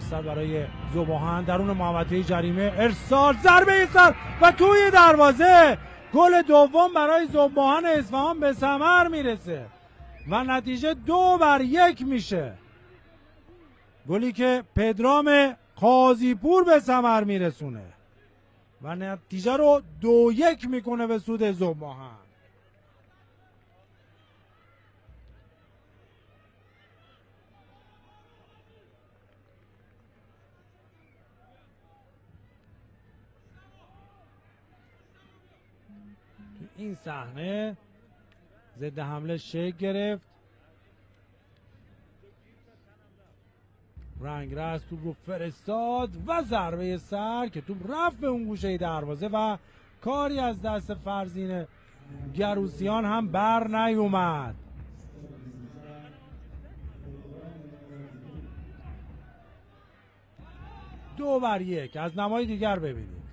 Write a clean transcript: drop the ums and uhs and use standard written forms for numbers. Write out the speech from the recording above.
فرصت برای ذوباهن درون محوطه جریمه، ارسال، ضربه سر و توی دروازه. گل دوم برای ذوباهن اصفهان به ثمر میرسه و نتیجه 2-1 میشه. گلی که پدرام قاضیپور به ثمر میرسونه و نتیجه رو 2-1 میکنه به سود ذوباهن. تو این صحنه ضد حمله شکل گرفت، رنگرز توپ رو فرستاد و ضربه سر که توپ رفت به اون گوشه دروازه و کاری از دست فرزین گروسیان هم بر نیومد. دو بر یک. از نمای دیگر ببینید.